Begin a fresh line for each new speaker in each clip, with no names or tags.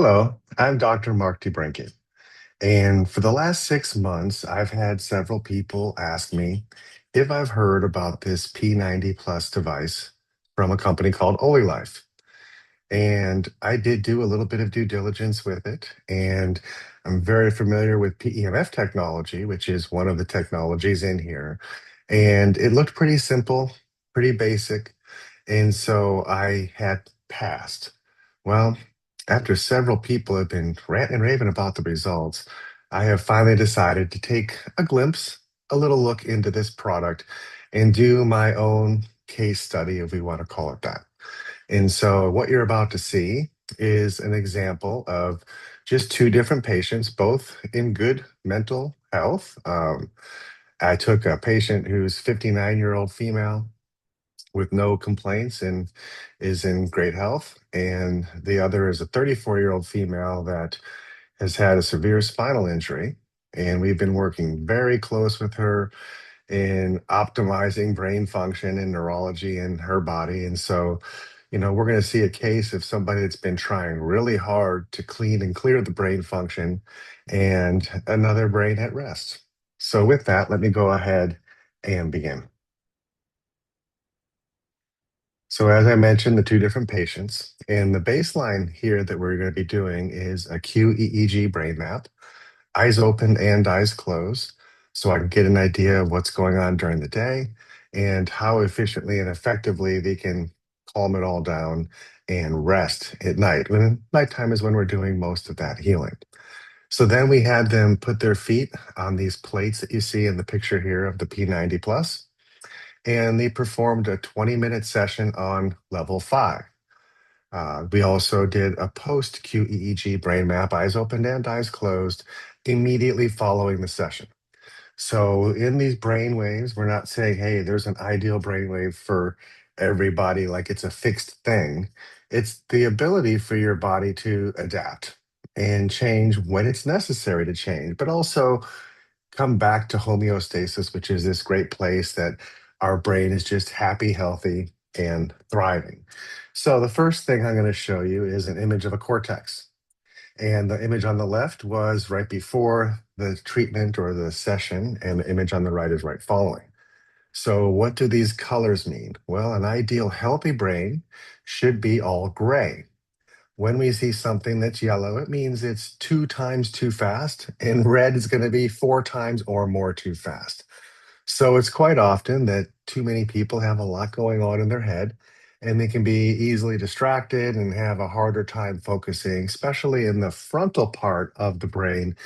Hello, I'm Dr. Mark DeBrinket, and for the last 6 months, I've had several people ask me if I've heard about this P90 Plus device from a company called OlyLife. And I did do a little bit of due diligence with it, and I'm very familiar with PEMF technology, which is one of the technologies in here. And it looked pretty simple, pretty basic, and so I had passed. Well, after several people have been ranting and raving about the results, I have finally decided to take a glimpse, a little look into this product, and do my own case study, if we want to call it that. And so, what you're about to see is an example of just two different patients, both in good mental health. I took a patient who's 59-year-old female with no complaints and is in great health. And the other is a 34-year-old female that has had a severe spinal injury. And we've been working very close with her in optimizing brain function and neurology in her body. And so, we're going to see a case of somebody that's been trying really hard to clean and clear the brain function and another brain at rest. So, with that, let me go ahead and begin. So, as I mentioned, the two different patients, and the baseline here that we're going to be doing is a QEEG brain map, eyes open and eyes closed, so I can get an idea of what's going on during the day and how efficiently and effectively they can calm it all down and rest at night. When nighttime is when we're doing most of that healing. So then we had them put their feet on these plates that you see in the picture here of the P90 Plus, and they performed a 20-minute session on level 5. We also did a post QEEG brain map, eyes open and eyes closed, immediately following the session. So in these brain waves, we're not saying, hey, there's an ideal brain wave for everybody, like it's a fixed thing. It's the ability for your body to adapt and change when it's necessary to change, but also come back to homeostasis, which is this great place that our brain is just happy, healthy, and thriving. So the first thing I'm going to show you is an image of a cortex. And the image on the left was right before the treatment or the session, and the image on the right is right following. So, what do these colors mean? Well, an ideal healthy brain should be all gray. When we see something that's yellow, it means it's 2 times too fast, and red is going to be 4 times or more too fast. So it's quite often that too many people have a lot going on in their head and they can be easily distracted and have a harder time focusing, especially in the frontal part of the brain,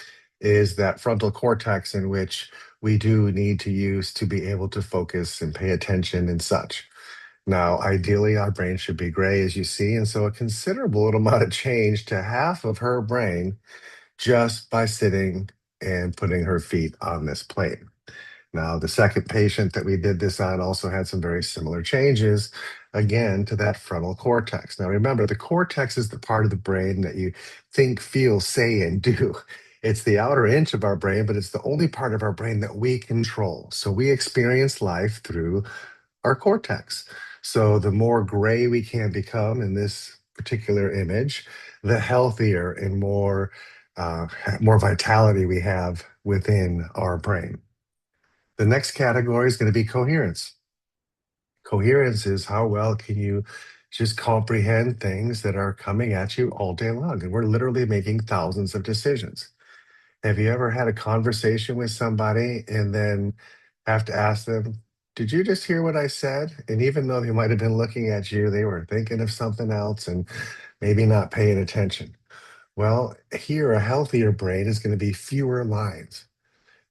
is that frontal cortex in which we do need to use to be able to focus and pay attention and such. Now, ideally, our brain should be gray, as you see, and so a considerable amount of change to half of her brain just by sitting and putting her feet on this plate. Now, the second patient that we did this on also had some very similar changes, again, to that frontal cortex. Now, remember, the cortex is the part of the brain that you think, feel, say, and do. It's the outer inch of our brain, but it's the only part of our brain that we control. So we experience life through our cortex. So the more gray we can become in this particular image, the healthier and more vitality we have within our brain. The next category is going to be coherence. Coherence is how well can you just comprehend things that are coming at you all day long. And we're literally making thousands of decisions. Have you ever had a conversation with somebody and then have to ask them, did you just hear what I said? And even though they might have been looking at you, they were thinking of something else and maybe not paying attention. Well, here, a healthier brain is going to be fewer lines.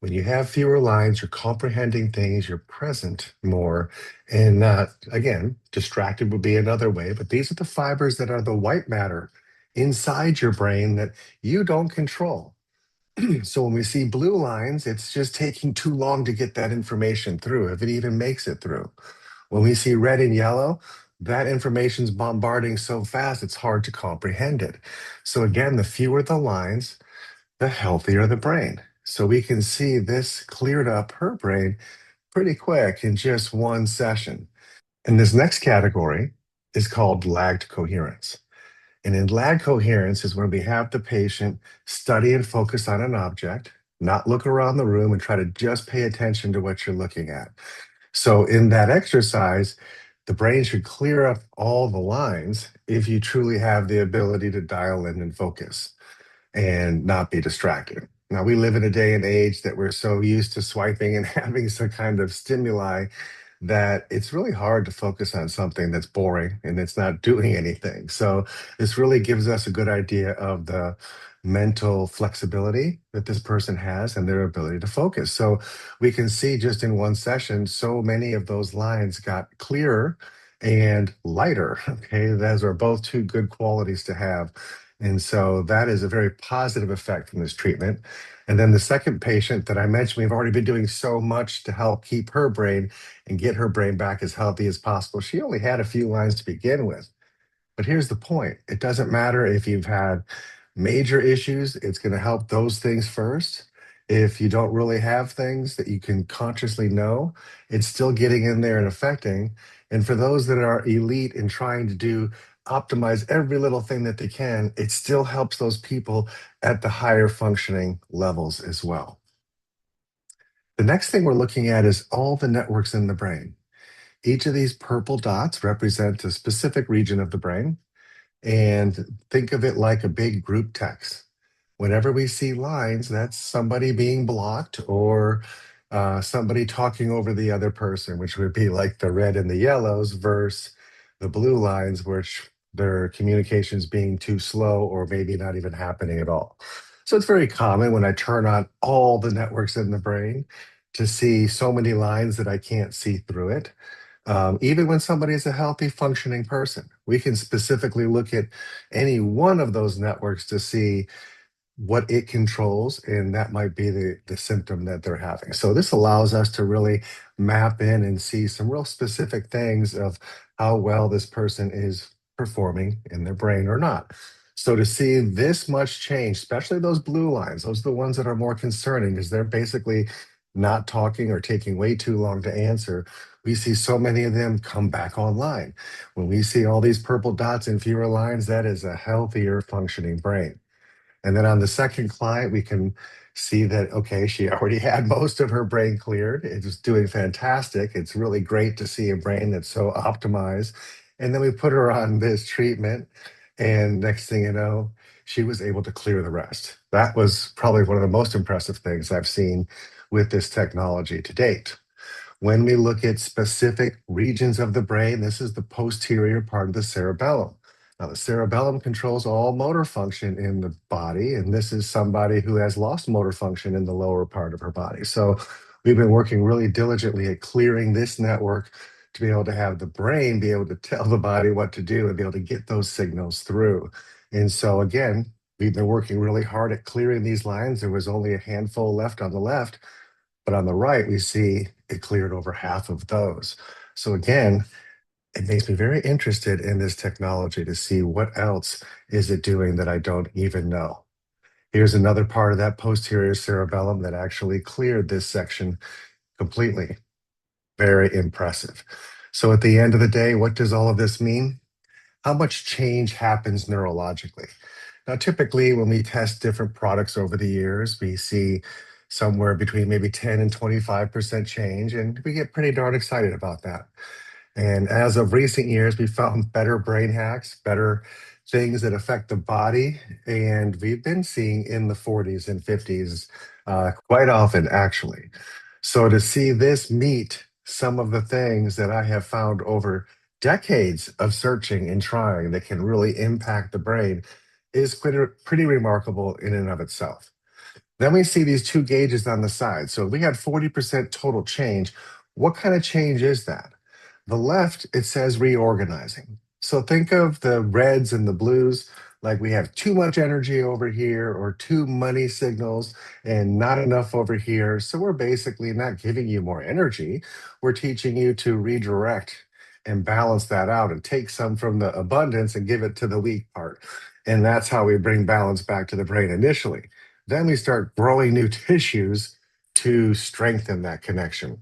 When you have fewer lines, you're comprehending things, you're present more, and not, again, distracted would be another way, but these are the fibers that are the white matter inside your brain that you don't control. So when we see blue lines, it's just taking too long to get that information through, if it even makes it through. When we see red and yellow, that information's bombarding so fast, it's hard to comprehend it. So again, the fewer the lines, the healthier the brain. So we can see this cleared up her brain pretty quick in just one session. And this next category is called lagged coherence. And in lag coherence is when we have the patient study and focus on an object, not look around the room and try to just pay attention to what you're looking at. So in that exercise, the brain should clear up all the lines if you truly have the ability to dial in and focus and not be distracted. Now, we live in a day and age that we're so used to swiping and having some kind of stimuli that it's really hard to focus on something that's boring and it's not doing anything. So, this really gives us a good idea of the mental flexibility that this person has and their ability to focus. So, we can see just in one session, so many of those lines got clearer and lighter. Okay, those are both two good qualities to have. And so that is a very positive effect from this treatment. And then the second patient that I mentioned, we've already been doing so much to help keep her brain and get her brain back as healthy as possible. She only had a few lines to begin with. But here's the point. It doesn't matter if you've had major issues, it's going to help those things first. If you don't really have things that you can consciously know, it's still getting in there and affecting. And for those that are elite and trying to optimize every little thing that they can, it still helps those people at the higher functioning levels as well. The next thing we're looking at is all the networks in the brain. Each of these purple dots represent a specific region of the brain. And think of it like a big group text. Whenever we see lines, that's somebody being blocked or somebody talking over the other person, which would be like the red and the yellows versus the blue lines, which their communications being too slow or maybe not even happening at all. So it's very common when I turn on all the networks in the brain to see so many lines that I can't see through it. Even when somebody is a healthy, functioning person, we can specifically look at any one of those networks to see what it controls, and that might be the symptom that they're having. So this allows us to really map in and see some real specific things of how well this person is performing in their brain or not. So to see this much change, especially those blue lines, those are the ones that are more concerning because they're basically not talking or taking way too long to answer. We see so many of them come back online. When we see all these purple dots and fewer lines, that is a healthier functioning brain. And then on the second client, we can see that, okay, she already had most of her brain cleared. It's doing fantastic. It's really great to see a brain that's so optimized. And then we put her on this treatment. And next thing you know, she was able to clear the rest. That was probably one of the most impressive things I've seen with this technology to date. When we look at specific regions of the brain, this is the posterior part of the cerebellum. Now, the cerebellum controls all motor function in the body, and this is somebody who has lost motor function in the lower part of her body. So, we've been working really diligently at clearing this network to be able to have the brain be able to tell the body what to do and be able to get those signals through. And so, again, we've been working really hard at clearing these lines. There was only a handful left on the left, but on the right, we see it cleared over half of those. So again, it makes me very interested in this technology to see what else is it doing that I don't even know. Here's another part of that posterior cerebellum that actually cleared this section completely. Very impressive. So at the end of the day, what does all of this mean? How much change happens neurologically? Now, typically, when we test different products over the years, we see somewhere between maybe 10 and 25% change, and we get pretty darn excited about that. And as of recent years, we found better brain hacks, better things that affect the body, and we've been seeing in the 40s and 50s quite often, actually. So to see this meet some of the things that I have found over decades of searching and trying that can really impact the brain is pretty remarkable in and of itself. Then we see these two gauges on the side. So we had 40% total change. What kind of change is that? The left, it says reorganizing. So think of the reds and the blues, like we have too much energy over here or too many signals and not enough over here. So we're basically not giving you more energy. We're teaching you to redirect and balance that out and take some from the abundance and give it to the weak part. And that's how we bring balance back to the brain initially. Then we start growing new tissues to strengthen that connection.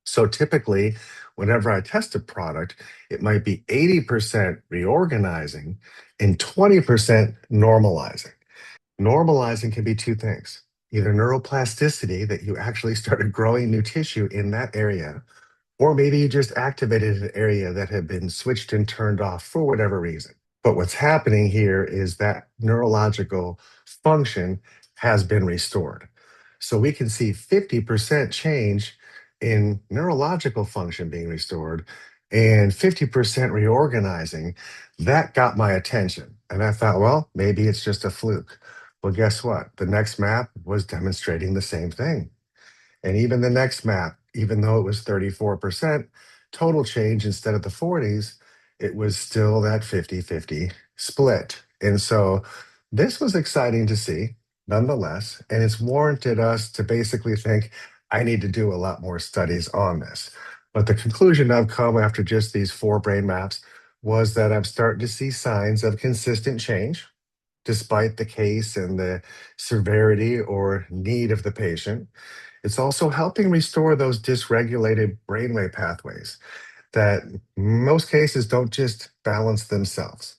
So typically, whenever I test a product, it might be 80% reorganizing and 20% normalizing. Normalizing can be two things: either neuroplasticity, that you actually started growing new tissue in that area, or maybe you just activated an area that had been switched and turned off for whatever reason. But what's happening here is that neurological function has been restored. So we can see 50% change in neurological function being restored and 50% reorganizing. That got my attention. And I thought, well, maybe it's just a fluke. Well, guess what? The next map was demonstrating the same thing. And even the next map, even though it was 34% total change instead of the 40s, it was still that 50-50 split. And so this was exciting to see nonetheless. And it's warranted us to basically think, I need to do a lot more studies on this. But the conclusion I've come after just these 4 brain maps was that I'm starting to see signs of consistent change despite the case and the severity or need of the patient. It's also helping restore those dysregulated brainwave pathways that most cases don't just balance themselves.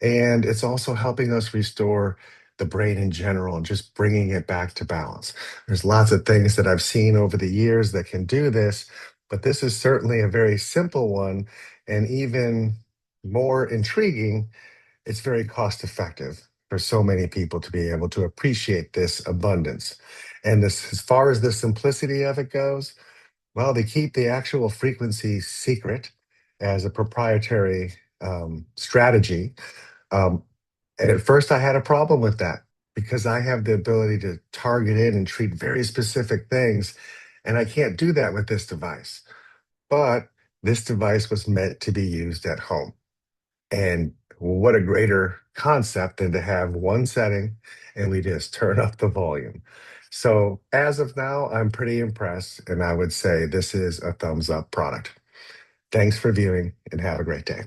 And it's also helping us restore the brain in general and just bringing it back to balance. There's lots of things that I've seen over the years that can do this, but this is certainly a very simple one. And even more intriguing, it's very cost effective for so many people to be able to appreciate this abundance. And this, as far as the simplicity of it goes, well, they keep the actual frequency secret as a proprietary strategy. Um, and at first, I had a problem with that because I have the ability to target in and treat very specific things. And I can't do that with this device. But this device was meant to be used at home. And what a greater concept than to have one setting and we just turn up the volume. So as of now, I'm pretty impressed, and I would say this is a thumbs up product. Thanks for viewing and have a great day.